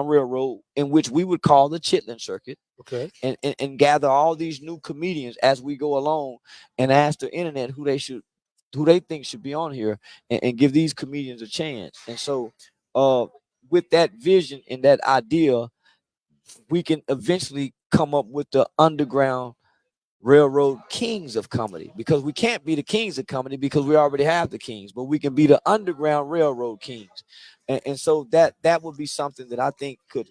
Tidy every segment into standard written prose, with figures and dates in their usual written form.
Railroad, in which we would call the Chitlin Circuit, Okay. and gather all these new comedians as we go along, and ask the internet who they think should be on here, and give these comedians a chance. And so, with that vision and that idea, we can eventually come up with the underground railroad kings of comedy, because we can't be the kings of comedy because we already have the kings, but we can be the underground railroad kings. And so that would be something that I think could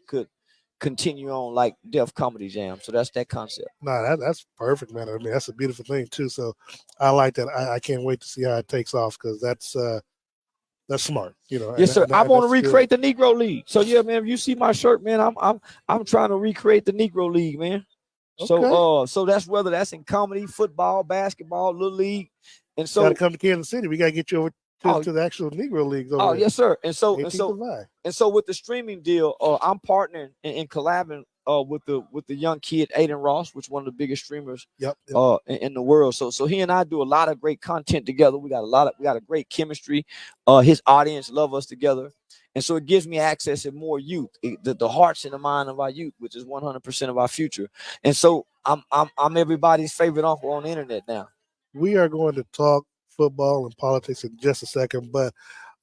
continue on like Def Comedy Jam. So that's that concept. No, that's perfect, man. I mean, that's a beautiful thing too. So I like that. I can't wait to see how it takes off, because that's smart, you know. Yes, sir. I want to That's good. recreate the Negro League. So yeah, man, if you see my shirt, man, I'm trying to recreate the Negro League, man. So Okay. so that's whether that's in comedy, football, basketball, little league. And Got to so come to Kansas City. We got to get you over oh to the actual Negro leagues over oh there. yes, sir. And so 18th of July. with the streaming deal, I'm partnering and collabing with the young kid Aiden Ross, which is one of the biggest streamers Yep. in the world. So he and I do a lot of great content together. We got a great chemistry. His audience love us together. And so it gives me access to more youth, the hearts and the mind of our youth, which is 100% of our future. And so I'm everybody's favorite uncle on the internet now. We are going to talk football and politics in just a second, but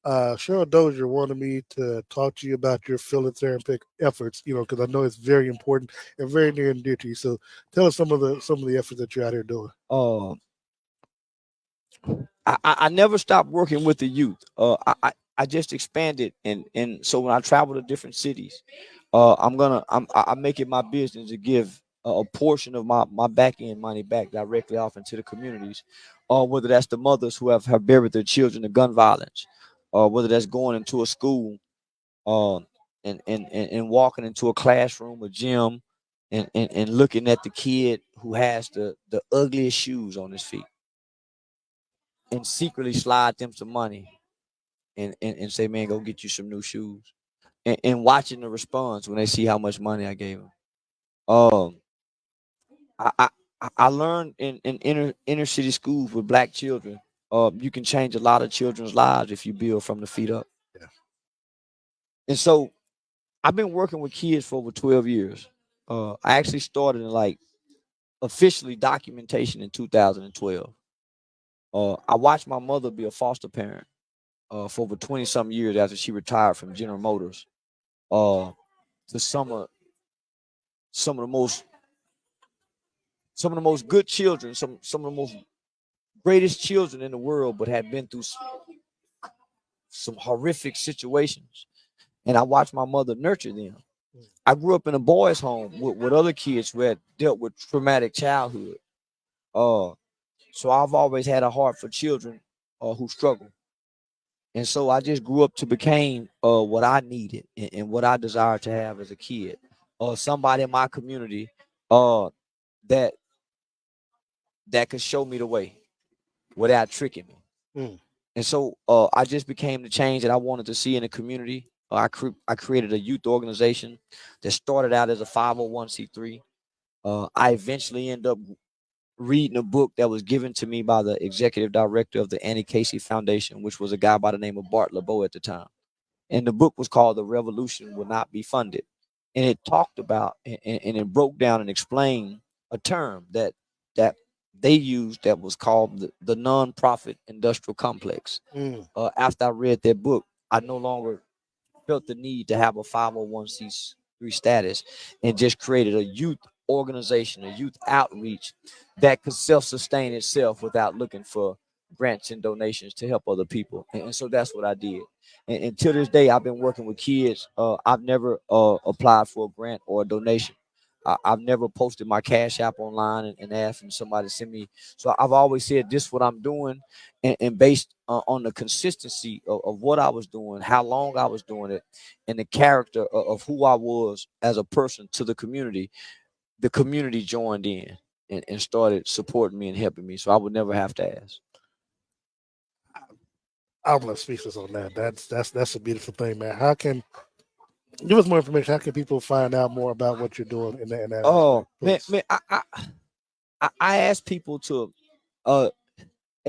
Cheryl Dozier wanted me to talk to you about your philanthropic efforts, you know, because I know it's very important and very near and dear to you. So tell us some of the efforts that you're out here doing. Uh, I never stopped working with the youth. I just expanded, and so when I travel to different cities, I make it my business to give a portion of my back end money back directly off into the communities, whether that's the mothers who have buried their children to gun violence, or whether that's going into a school, um, and walking into a classroom, a gym, and looking at the kid who has the ugliest shoes on his feet, and secretly slide them some money, and say, man, go get you some new shoes, and watching the response when they see how much money I gave them. Um, I I, I learned in inner city schools with black children. You can change a lot of children's lives if you build from the feet up. Yeah. And so I've been working with kids for over 12 years. I actually started in like officially documentation in 2012. I watched my mother be a foster parent for over 20 some years after she retired from General Motors. Uh, to some of the most good children, some of the most greatest children in the world, but had been through some horrific situations. And I watched my mother nurture them. I grew up in a boys' home with other kids who had dealt with traumatic childhood. Uh, so I've always had a heart for children who struggle. And so I just grew up to became what I needed and what I desired to have as a kid. Somebody in my community uh, that could show me the way without tricking me. Mm. And so I just became the change that I wanted to see in the community. I created a youth organization that started out as a 501c3. I eventually ended up reading a book that was given to me by the executive director of the Annie Casey Foundation, which was a guy by the name of Bart LeBeau at the time. And the book was called The Revolution Will Not Be Funded. And it talked about and it broke down and explained a term that they used that was called the nonprofit industrial complex. Mm. After I read that book, I no longer felt the need to have a 501c3 status, and just created a youth organization, a youth outreach that could self-sustain itself without looking for grants and donations to help other people. And so that's what I did. And to this day, I've been working with kids. I've never applied for a grant or a donation. I've never posted my cash app online and asked somebody to send me. So I've always said this is what I'm doing, and based on the consistency of what I was doing, how long I was doing it, and the character of who I was as a person to the community joined in and started supporting me and helping me. So I would never have to ask. I'm gonna speak this on that. That's a beautiful thing, man. How can give us more information? How can people find out more about what you're doing in that Oh aspect, man, please? man, I ask people to uh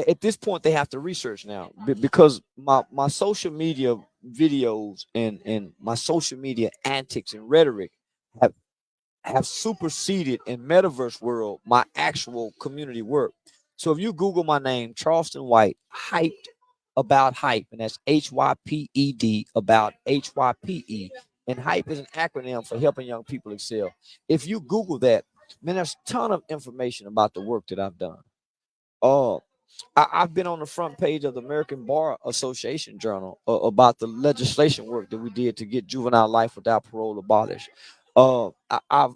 at this point they have to research now because my social media videos and my social media antics and rhetoric have superseded in metaverse world my actual community work. So if you Google my name, Charleston White, hyped about hype, and that's HYPED about HYPE. And hype is an acronym for helping young people excel. If you Google that, man, there's a ton of information about the work that I've done. I've been on the front page of the American Bar Association Journal about the legislation work that we did to get juvenile life without parole abolished. I've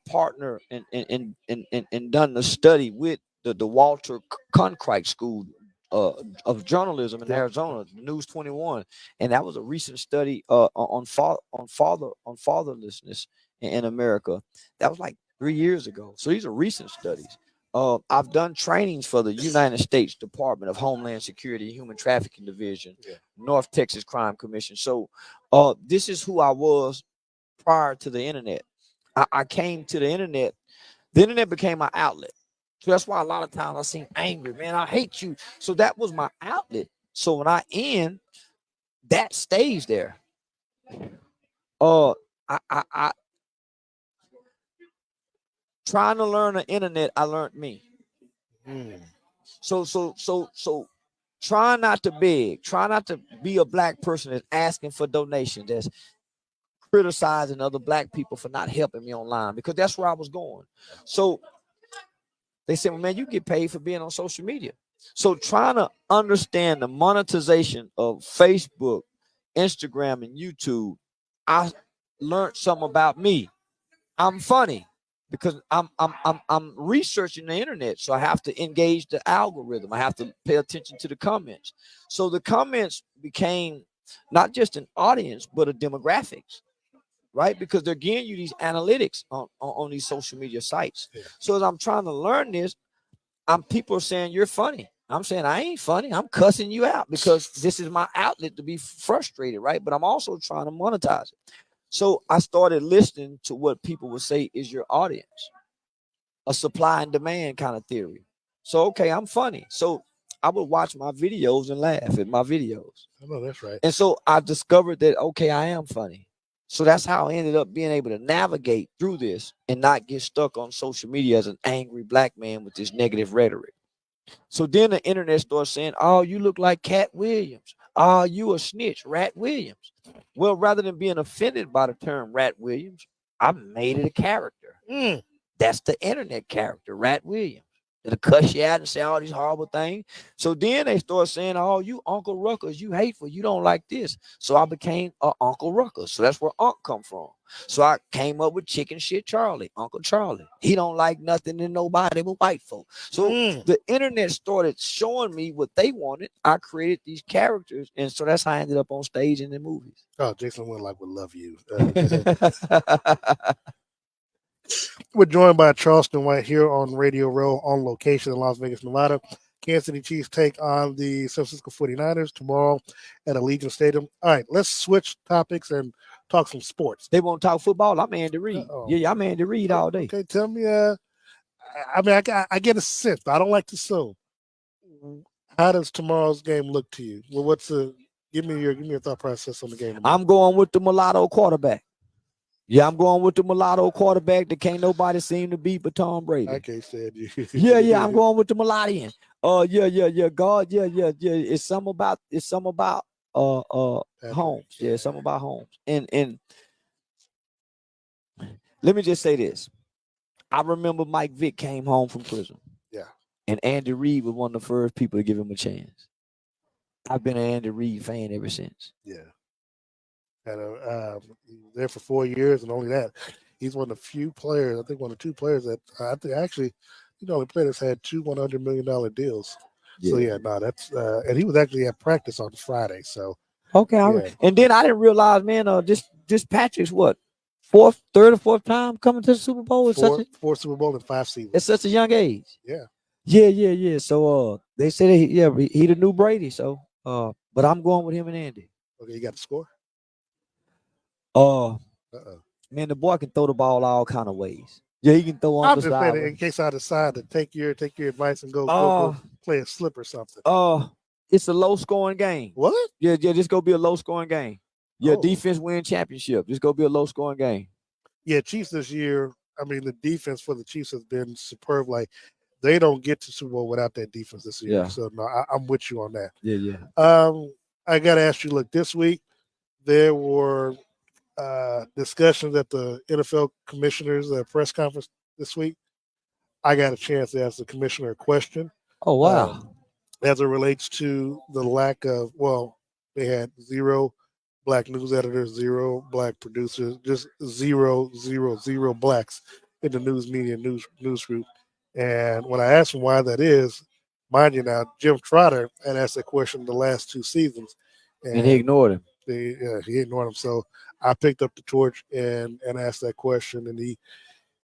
partnered and done the study with the Walter Cronkite School of Journalism in Arizona, News 21, and that was a recent study on fatherlessness in America. That was like 3 years ago. So these are recent studies. I've done trainings for the United States Department of Homeland Security and Human Trafficking Division, North Texas Crime Commission. So this is who I was prior to the internet. I came to the internet. The internet became my outlet. So that's why a lot of times I seem angry, man. I hate you. So that was my outlet. So when I end, that stays there. I trying to learn the internet, I learned me. So try not to beg, try not to be a black person that's asking for donations, that's criticizing other black people for not helping me online, because that's where I was going. So they said, well, man, you get paid for being on social media. So trying to understand the monetization of Facebook, Instagram, and YouTube, I learned something about me. I'm funny because I'm researching the internet, so I have to engage the algorithm. I have to pay attention to the comments. So the comments became not just an audience, but a demographics, right? Because they're giving you these analytics on these social media sites. So as I'm trying to learn this, people are saying you're funny. I'm saying I ain't funny. I'm cussing you out because this is my outlet to be frustrated, right? But I'm also trying to monetize it. So I started listening to what people would say is your audience, a supply and demand kind of theory. So, okay, I'm funny. So I would watch my videos and laugh at my videos. I know that's right. And so I discovered that, okay, I am funny. So that's how I ended up being able to navigate through this and not get stuck on social media as an angry black man with this negative rhetoric. So then the internet starts saying, oh, you look like Cat Williams. Oh, you a snitch, Rat Williams. Well, rather than being offended by the term Rat Williams, I made it a character. That's the internet character, Rat Williams. That'll cuss you out and say all these horrible things. So then they start saying, oh, you Uncle Ruckus, you hateful, you don't like this. So I became Uncle Ruckus. So that's where Unc come from. So I came up with Chicken Shit Charlie, Uncle Charlie. He don't like nothing and nobody but white folk. So the internet started showing me what they wanted. I created these characters, and so that's how I ended up on stage in the movies. Oh, Jason Winlock would love you. We're joined by Charleston White here on Radio Row on location in Las Vegas, Nevada. Kansas City Chiefs take on the San Francisco 49ers tomorrow at Allegiant Stadium. All right, let's switch topics and talk some sports. They won't talk football. I'm Andy Reid. Yeah, I'm Andy Reid all day. Okay, tell me. I mean, I get a sense, but I don't like to assume. How does tomorrow's game look to you? Well, give me your thought process on the game tomorrow. I'm going with the mulatto quarterback. Yeah, I'm going with the mulatto quarterback that can't nobody seem to beat but Tom Brady. I can't stand you. Yeah, I'm going with the mulattian. God, yeah. It's something about Holmes. Yeah, something about Holmes. And let me just say this. I remember Mike Vick came home from prison. Yeah. And Andy Reid was one of the first people to give him a chance. I've been an Andy Reid fan ever since. Yeah. And there for 4 years, and only that, he's one of the few players, I think one of two players that I think actually, the player that's had two $100 million deals. Yeah. So yeah, no, that's and he was actually at practice on Friday. So okay, yeah. And then I didn't realize, man, this Patrick's what, third or fourth time coming to the Super Bowl? Fourth Super Bowl in 5 seasons. At such a young age. Yeah. Yeah. So they say he the new Brady. So but I'm going with him and Andy. Okay, you got the score? Man, the boy can throw the ball all kind of ways. Yeah, he can throw on the side. I'm just saying, in case I decide to take your advice and go play a slip or something. It's a low scoring game. What? Yeah, this gonna be a low scoring game. Yeah, Oh. defense win championship. This gonna be a low scoring game. Yeah, Chiefs this year. I mean, the defense for the Chiefs has been superb. Like they don't get to Super Bowl without that defense this year. Yeah. So no, I'm with you on that. Yeah. I got to ask you. Look, this week there were discussions at the NFL commissioners' press conference this week. I got a chance to ask the commissioner a question. Oh wow. As it relates to the lack of, they had 0 black news editors, 0 black producers, just 0 blacks in the news media news group. And when I asked him why that is, mind you now, Jim Trotter had asked that question the last 2 seasons. And he ignored him. He ignored him. So I picked up the torch and asked that question, and he